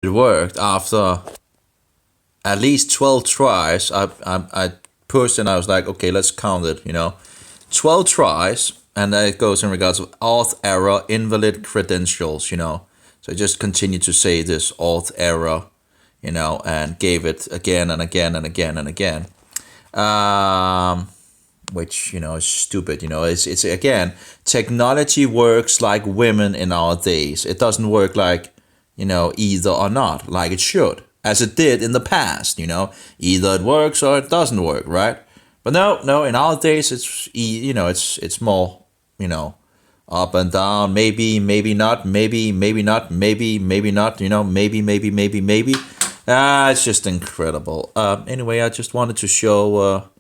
it worked after at least 12 tries. I pushed and I was like, okay, let's count it, 12 tries, and then it goes in regards of auth error, invalid credentials, So I just continued to say this auth error, and gave it again and again and again and again. Which, is stupid, it's again, technology works like women in our days. It doesn't work like, either or not, like it should, as it did in the past, either it works or it doesn't work, right? But no, in our days, it's more, up and down, maybe not, maybe not, maybe not, maybe. It's just incredible. Anyway, I just wanted to show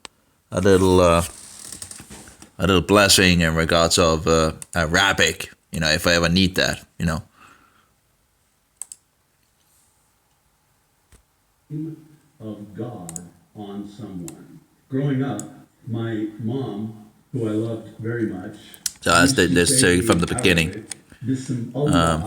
a little blessing in regards of Arabic, if I ever need that, Of God on someone. Growing up, my mom, who I loved very much, so let's say from the beginning. Bism Allah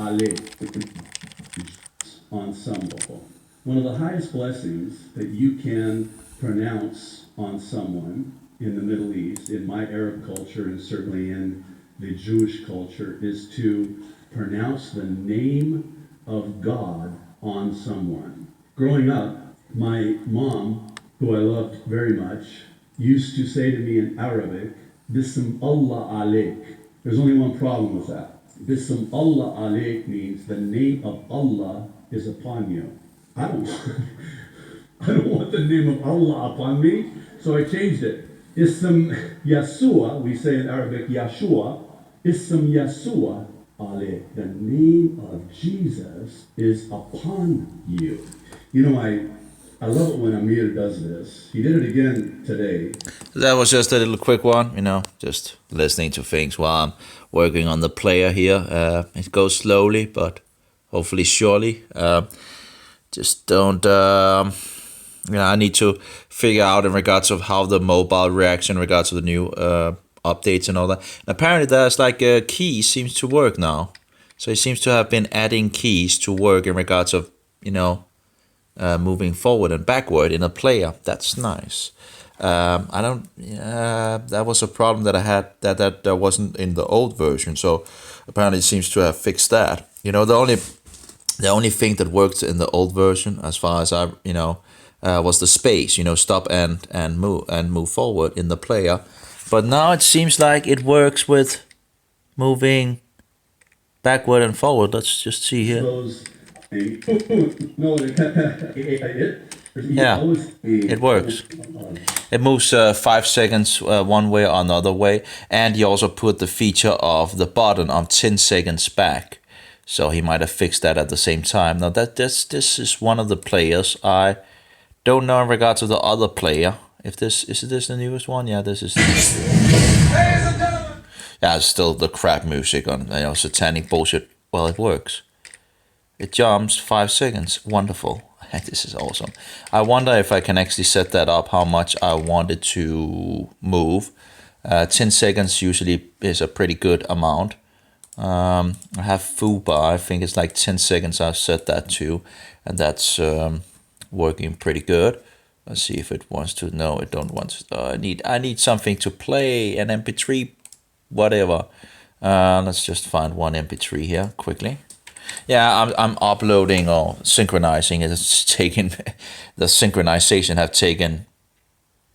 ensemble. One of the highest blessings that you can pronounce on someone in the Middle East, in my Arab culture, and certainly in the Jewish culture, is to pronounce the name of God on someone. Growing up, my mom, who I loved very much, used to say to me in Arabic, Bism Allah alaik. There's only one problem with that. Bism Allah alaik means the name of Allah is upon you. I don't want the name of Allah upon me, so I changed it. Ism Yasua, we say in Arabic Yashua, Ism Yasua alaik. The name of Jesus is upon you. I love it when Amir does this. He did it again today. That was just a little quick one, just listening to things while I'm working on the player here. It goes slowly, but hopefully surely. Just don't, I need to figure out in regards of how the mobile reacts in regards to the new updates and all that. And apparently there's like a key seems to work now. So he seems to have been adding keys to work in regards of, moving forward and backward in a player. That's nice. That was a problem that I had that wasn't in the old version. So apparently it seems to have fixed that. The only thing that worked in the old version, as far as was the space. Stop and move forward in the player. But now it seems like it works with moving backward and forward. Let's just see here. Yeah, it works. It moves 5 seconds one way or another way, and he also put the feature of the button on 10 seconds back. So he might have fixed that at the same time. Now this is one of the players. I don't know in regards to the other player. If this is this the newest one? Yeah, this is. Yeah, it's still the crap music on satanic bullshit. Well, it works. It jumps 5 seconds. Wonderful. This is awesome. I wonder if I can actually set that up, how much I want it to move. 10 seconds usually is a pretty good amount. I have FUBAR. I think it's like 10 seconds I've set that to. And that's working pretty good. Let's see if it wants to. No, it don't want to. I need something to play, an MP3, whatever. Let's just find one MP3 here quickly. Yeah, I'm uploading or synchronizing. It's taken, the synchronization have taken,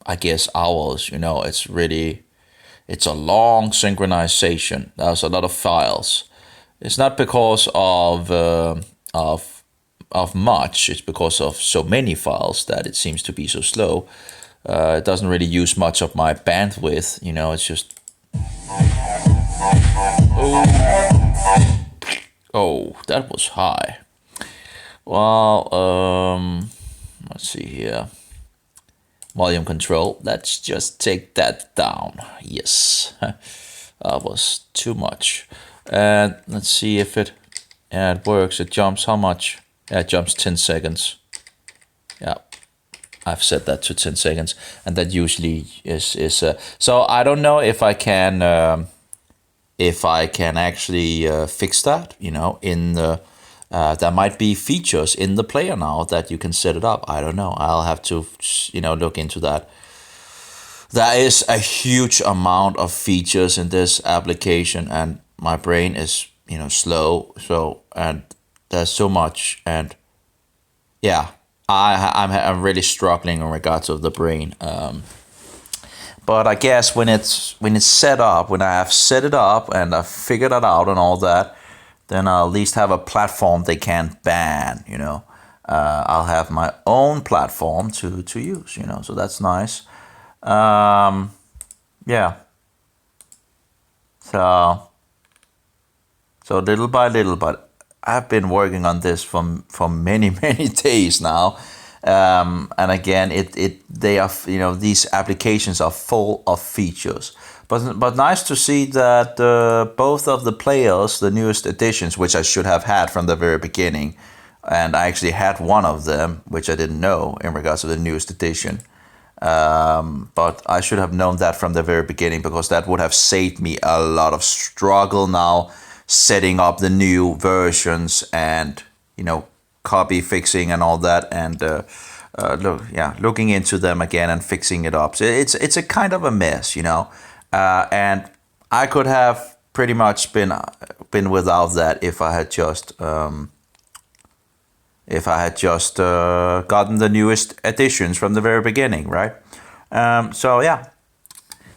I guess, hours. It's a long synchronization. There's a lot of files. It's not because of much. It's because of so many files that it seems to be so slow. It doesn't really use much of my bandwidth. It's just. Oh, that was high. Well, let's see here. Volume control. Let's just take that down. Yes, that was too much. And let's see if it works. It jumps how much? Yeah, it jumps 10 seconds. Yeah, I've set that to 10 seconds, and that usually is. So I don't know if I can. If I can actually fix that, in the There might be features in the player now that you can set it up. I don't know. I'll have to, look into that. There is a huge amount of features in this application, and my brain is, slow. So, and there's so much, and yeah, I'm really struggling in regards of the brain. But I guess when it's set up, when I have set it up and I've figured it out and all that, then I'll at least have a platform they can't ban. I'll have my own platform to use. So that's nice. Yeah. So little by little, but I've been working on this for many many days now. And again, they are, these applications are full of features. But nice to see that both of the players, the newest editions, which I should have had from the very beginning, and I actually had one of them, which I didn't know in regards to the newest edition. But I should have known that from the very beginning, because that would have saved me a lot of struggle now setting up the new versions and, copy fixing and all that, and looking into them again and fixing it up. So it's a kind of a mess, and I could have pretty much been without that if I had just gotten the newest editions from the very beginning, right? So yeah.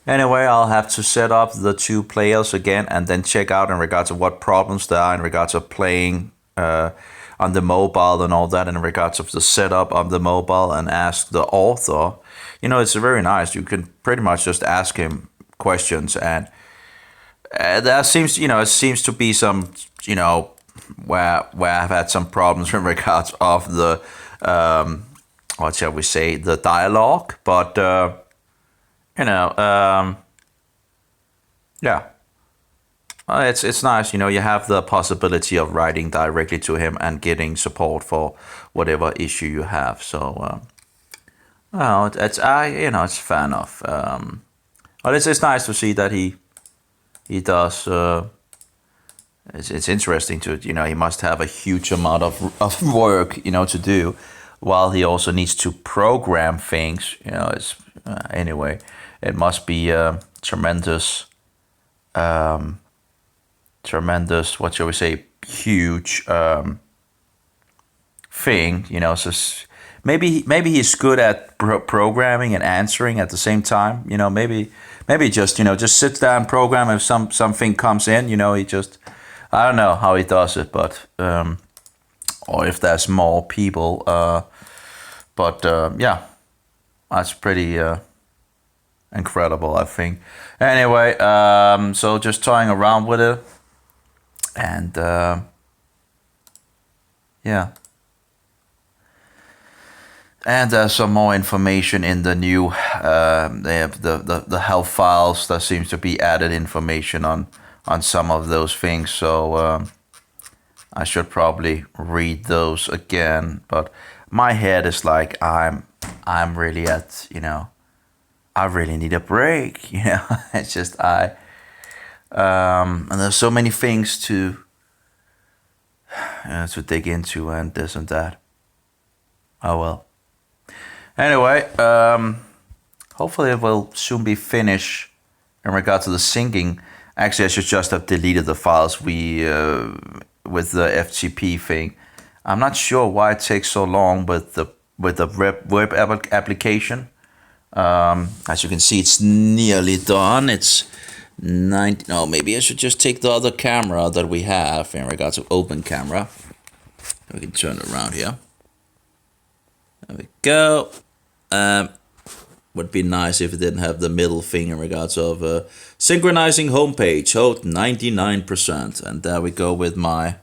Anyway, I'll have to set up the two players again and then check out in regards to what problems there are in regards of playing on the mobile and all that, in regards of the setup of the mobile, and ask the author. It's very nice. You can pretty much just ask him questions, and there seems to be some, where I've had some problems in regards of the what shall we say, the dialogue, but yeah. It's nice, you have the possibility of writing directly to him and getting support for whatever issue you have. So, it's fair enough. But it's nice to see that he does. It's interesting to, he must have a huge amount of work, to do, while he also needs to program things. It's anyway, it must be a tremendous. What shall we say, huge thing, so maybe he's good at programming and answering at the same time, maybe just sits down and program. If something comes in, he just, I don't know how he does it, but or if there's more people, but yeah, that's pretty incredible, I think. Anyway, so just toying around with it. And yeah, and there's some more information in the new. They have the health files. There seems to be added information on some of those things. So I should probably read those again. But my head is like, I'm really at, I really need a break. It's just and there's so many things to dig into, and this and that. Oh well. Anyway, hopefully it will soon be finished in regard to the syncing. Actually, I should just have deleted the files with the FTP thing. I'm not sure why it takes so long with the web application. As you can see, it's nearly done. It's 90. No, maybe I should just take the other camera that we have in regards to open camera. We can turn it around here. There we go. Would be nice if it didn't have the middle thing in regards of synchronizing homepage. Hold 99%, and there we go with my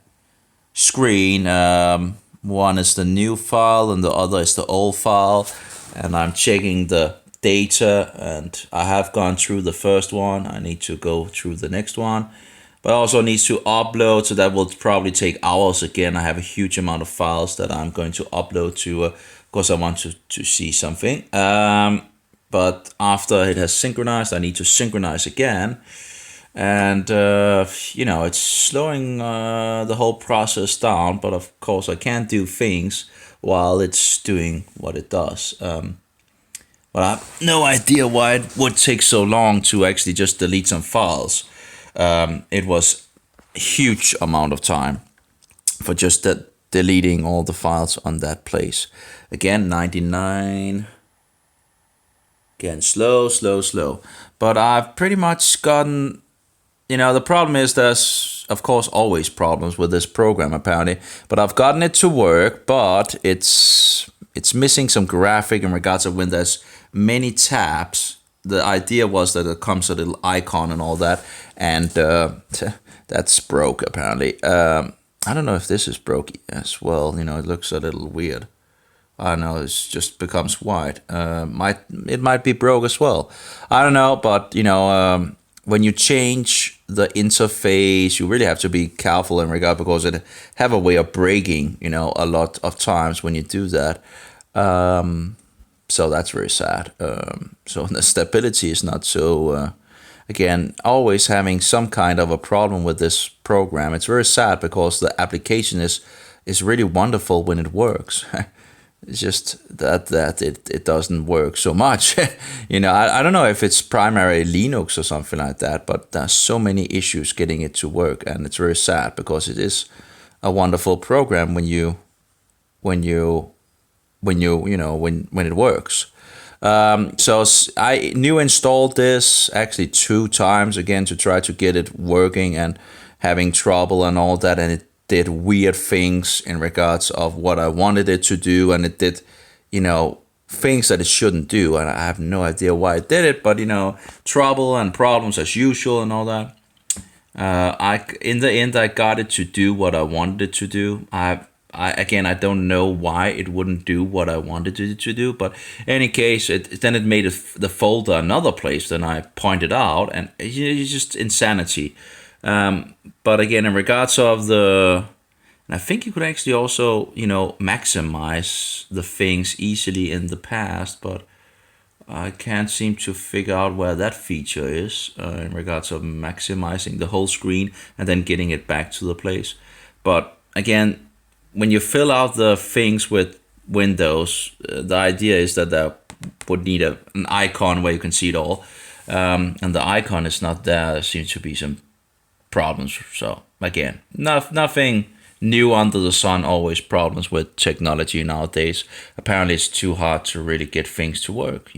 screen. One is the new file and the other is the old file, and I'm checking the data, and I have gone through the first one. I need to go through the next one, but also needs to upload, so that will probably take hours again. I have a huge amount of files that I'm going to upload to, of course I want to see something, but after it has synchronized, I need to synchronize again, and it's slowing the whole process down. But of course, I can't do things while it's doing what it does. But I have no idea why it would take so long to actually just delete some files. It was a huge amount of time for just deleting all the files on that place. Again, 99. Again, slow. But I've pretty much gotten, the problem is there's, of course, always problems with this program, apparently. But I've gotten it to work, but it's missing some graphic in regards of when there's many tabs. The idea was that it comes a little icon and all that, and that's broke, apparently. I don't know if this is broke as well. It looks a little weird. I don't know, it just becomes white. It might be broke as well. I don't know, but when you change the interface, you really have to be careful in regard, because it have a way of breaking, a lot of times when you do that. So that's very sad. So the stability is not so. Again, always having some kind of a problem with this program. It's very sad because the application is really wonderful when it works. It's just that it doesn't work so much. I don't know if it's primarily Linux or something like that, but there's so many issues getting it to work, and it's very sad because it is a wonderful program when it works. So I new installed this actually 2 times again to try to get it working, and having trouble and all that, and it did weird things in regards of what I wanted it to do, and it did, things that it shouldn't do, and I have no idea why it did it, but trouble and problems as usual and all that. In the end, I got it to do what I wanted it to do. I don't know why it wouldn't do what I wanted it to do, but in any case, then it made the folder another place than I pointed out, and it's just insanity. But again, in regards of and I think you could actually also, maximize the things easily in the past, but I can't seem to figure out where that feature is in regards of maximizing the whole screen and then getting it back to the place. But again, when you fill out the things with Windows, the idea is that there would need an icon where you can see it all. And the icon is not there. There seems to be some problems. So again, nothing new under the sun. Always problems with technology nowadays. Apparently, it's too hard to really get things to work.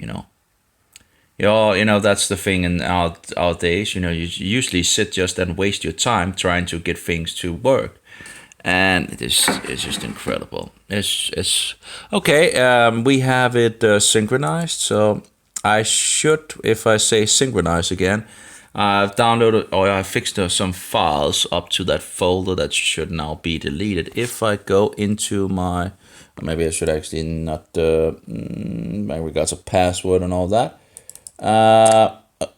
That's the thing in our days. You usually sit just and waste your time trying to get things to work. And it's just incredible. It's okay. We have it synchronized, so I should, if I say synchronize again, I've downloaded or I fixed some files up to that folder that should now be deleted. If I go into maybe I should actually not my regards of password and all that.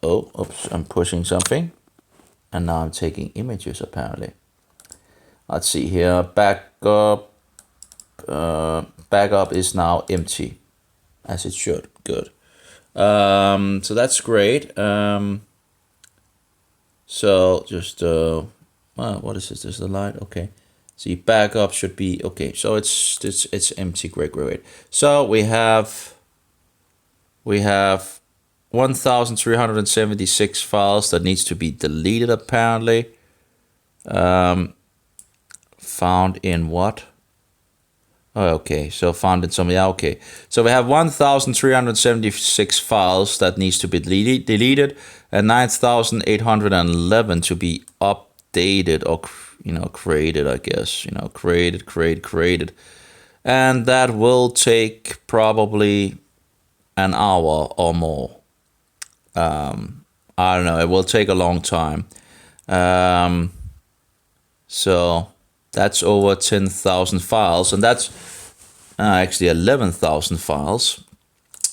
Oops, I'm pushing something, and now I'm taking images apparently. Let's see here. Backup is now empty, as it should. Good. So that's great. So just what is this? There's the light. Okay. See, backup should be okay. So it's empty. Great. So we have 1,376 files that needs to be deleted apparently. Found in what? Oh, okay. So found in something. Okay. So we have 1,376 files that needs to be deleted, and 9,811 to be updated or created. I guess created, and that will take probably an hour or more. I don't know. It will take a long time. So that's over 10,000 files, and that's actually 11,000 files.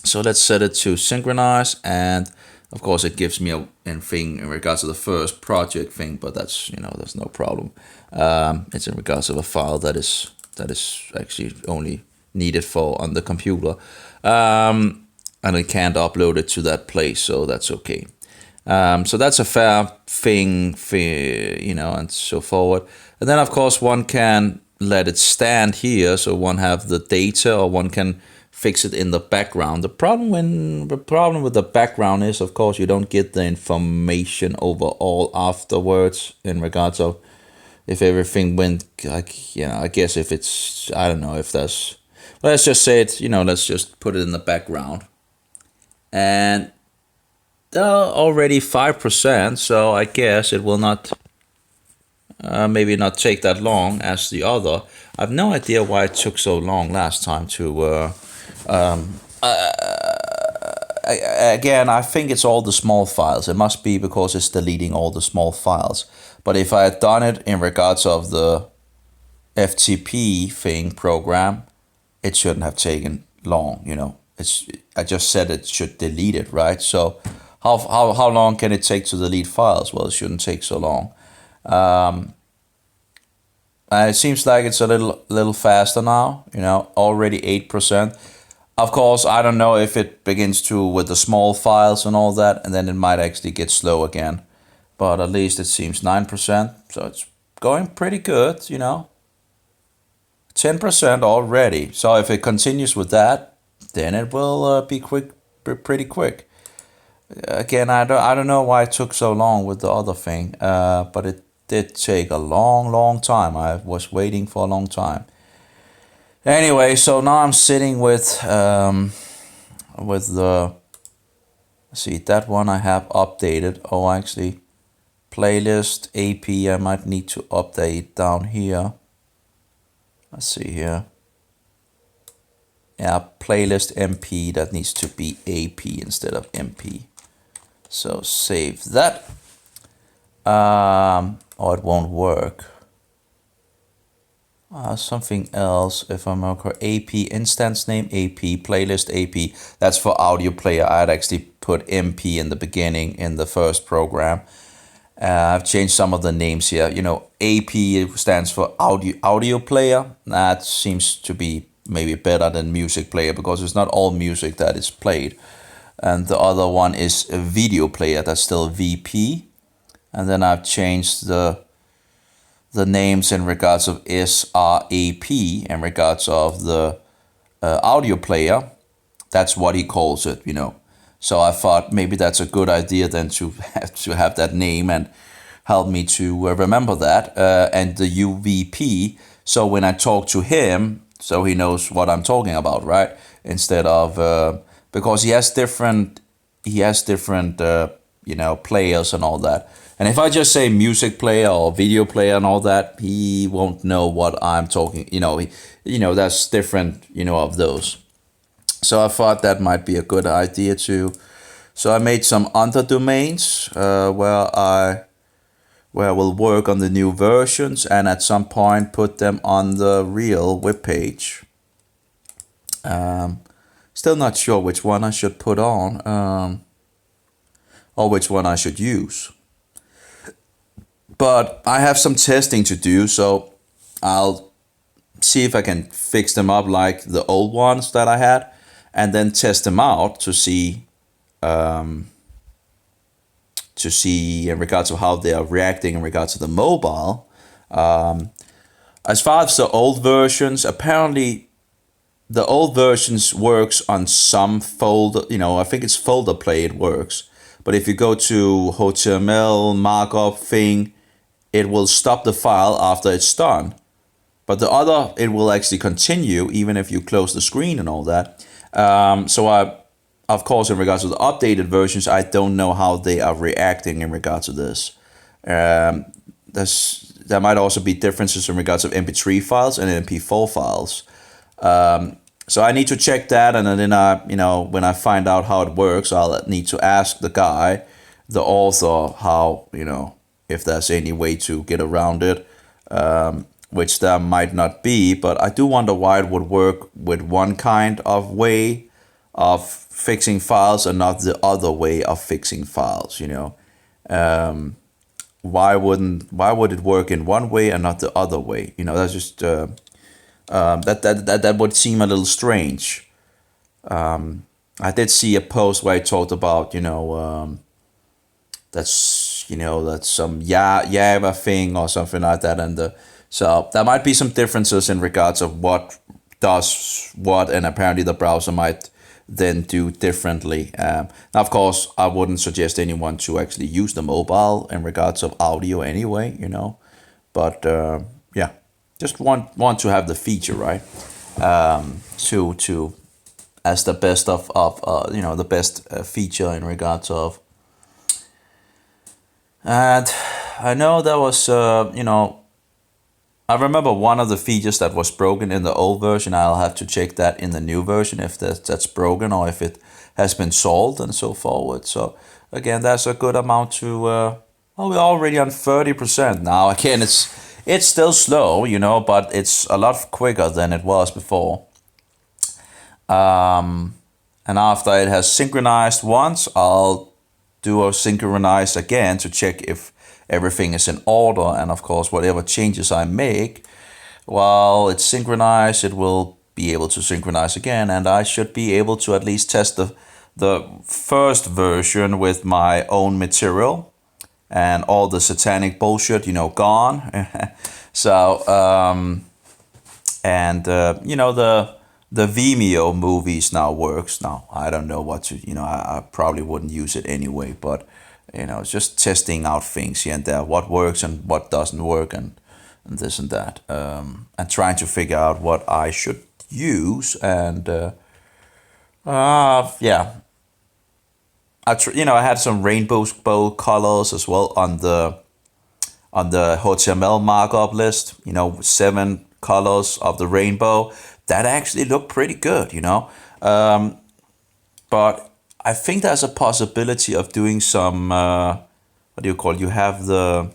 So let's set it to synchronize, and of course it gives me a thing in regards to the first project thing, but that's there's no problem. It's in regards of a file that is actually only needed for on the computer, and I can't upload it to that place, so that's okay. So that's a fair thing, and so forward. And then of course one can let it stand here, so one have the data, or one can fix it in the background. The problem with the background is, of course, you don't get the information overall afterwards in regards of if everything went like, I guess if it's, I don't know if there's, let's just say it, let's just put it in the background. And already 5%, so I guess it will not, maybe not take that long as the other. I have no idea why it took so long last time to, again, I think it's all the small files. It must be because it's deleting all the small files. But if I had done it in regards of the FTP thing program, it shouldn't have taken long, I just said it should delete it, right? So how long can it take to delete files? Well, it shouldn't take so long. It seems like it's a little faster now, already 8%. Of course, I don't know if it begins to with the small files and all that, and then it might actually get slow again. But at least it seems 9%, so it's going pretty good, 10% already. So if it continues with that, then it will be pretty quick. Again, I don't know why it took so long with the other thing, but it did take a long time. I was waiting for a long time. Anyway, so now I'm sitting with the, see, that one I have updated. Oh, actually, playlist AP, I might need to update down here. Let's see here. Yeah, playlist MP, that needs to be AP instead of MP. So save that. Or it won't work. Something else, if I'm correct. AP, instance name AP, playlist AP. That's for audio player. I had actually put MP in the beginning in the first program. I've changed some of the names here. AP stands for audio player. That seems to be maybe better than music player, because it's not all music that is played. And the other one is a video player. That's still VP. And then I've changed the names in regards of SRAP in regards of the audio player. That's what he calls it, So I thought maybe that's a good idea then to have that name and help me to remember that. And the UVP, so when I talk to him, so he knows what I'm talking about, right? Instead of, because he has different, players and all that. And if I just say music player or video player and all that, he won't know what I'm talking, that's different, of those. So I thought that might be a good idea too. So I made some under domains where I will work on the new versions and at some point put them on the real webpage. Still not sure which one I should put on or which one I should use. But I have some testing to do, so I'll see if I can fix them up like the old ones that I had, and then test them out to see in regards to how they are reacting in regards to the mobile. As far as the old versions, apparently the old versions works on some folder, I think it's folder play it works. But if you go to HTML markup thing, it will stop the file after it's done. But the other, it will actually continue even if you close the screen and all that. So of course, in regards to the updated versions, I don't know how they are reacting in regards to this. There might also be differences in regards of MP3 files and MP4 files. So I need to check that, and then when I find out how it works, I'll need to ask the guy, the author, how, if there's any way to get around it, which there might not be, but I do wonder why it would work with one kind of way of fixing files and not the other way of fixing files, why would it work in one way and not the other way? That's just that would seem a little strange. I did see a post where I talked about that's that's some Java thing or something like that, and so there might be some differences in regards of what does what, and apparently the browser might then do differently. Now, of course, I wouldn't suggest anyone to actually use the mobile in regards of audio anyway, but yeah, just want to have the feature, right? To as the best of the best feature in regards of. And I know there was I remember one of the features that was broken in the old version. I'll have to check that in the new version if that's broken or if it has been solved and so forward. So again, that's a good amount to. We're already on 30% now. Again, it's still slow, but it's a lot quicker than it was before. And after it has synchronized once, I'll do a synchronize again to check if everything is in order, and of course whatever changes I make while it's synchronized, it will be able to synchronize again, and I should be able to at least test the first version with my own material and all the satanic bullshit gone. So the Vimeo movies now works. Now I don't know what to I probably wouldn't use it anyway, but it's just testing out things here and there, what works and what doesn't work, and this and that, and trying to figure out what I should use. And yeah, I had some rainbow colors as well on the HTML markup list. 7 colors of the rainbow that actually look pretty good. But I think there's a possibility of doing some what do you call it? You have the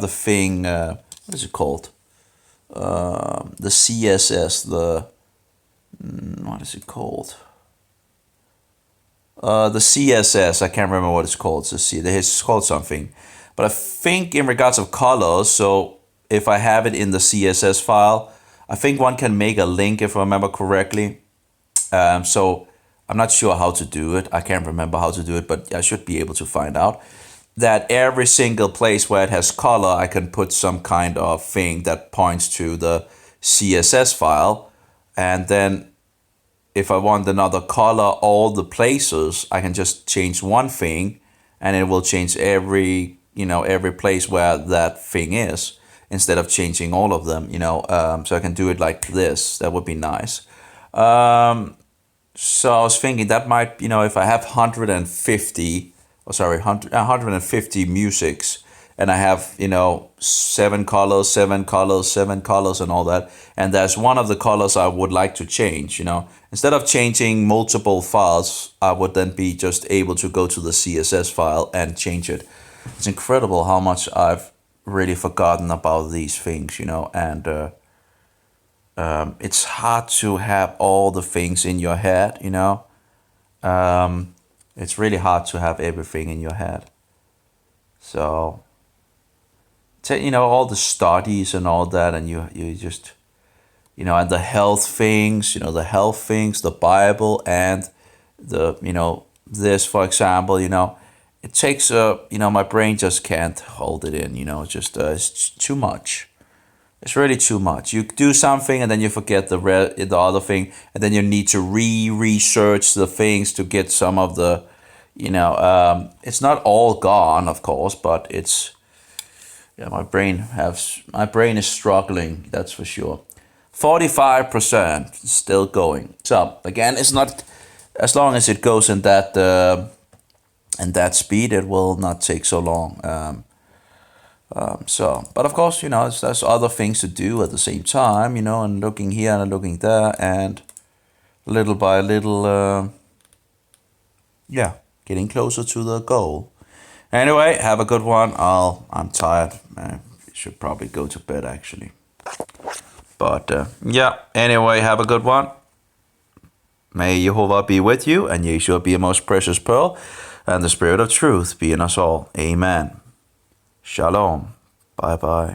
thing, what is it called? The CSS, what is it called? The CSS, I can't remember what it's called. It's called something. But I think in regards of colors, so if I have it in the CSS file, I think one can make a link if I remember correctly. So I'm not sure how to do it. I can't remember how to do it, but I should be able to find out. That every single place where it has color, I can put some kind of thing that points to the CSS file. And then if I want another color, all the places, I can just change one thing and it will change every place where that thing is, instead of changing all of them, so I can do it like this. That would be nice. So I was thinking that might, if I have 150 musics, and I have, 7 colors, 7 colors, 7 colors and all that, and there's one of the colors I would like to change, instead of changing multiple files, I would then be just able to go to the CSS file and change it. It's incredible how much I've really forgotten about these things, and it's hard to have all the things in your head, it's really hard to have everything in your head. So, all the studies and all that, and you just, and the health things, the Bible, and the, this, for example, it takes, my brain just can't hold it in, it's too much. It's really too much. You do something and then you forget the other thing, and then you need to research the things to get some of the, it's not all gone, of course, but it's, my brain is struggling, that's for sure. 45% still going. So again, it's not, as long as it goes in that speed, it will not take so long. But of course, there's other things to do at the same time, and looking here and looking there, and little by little, getting closer to the goal. Anyway, have a good one. I'm tired. I should probably go to bed actually. But anyway, have a good one. May Jehovah be with you, and Yeshua be a most precious pearl, and the Spirit of truth be in us all. Amen. Shalom. Bye bye.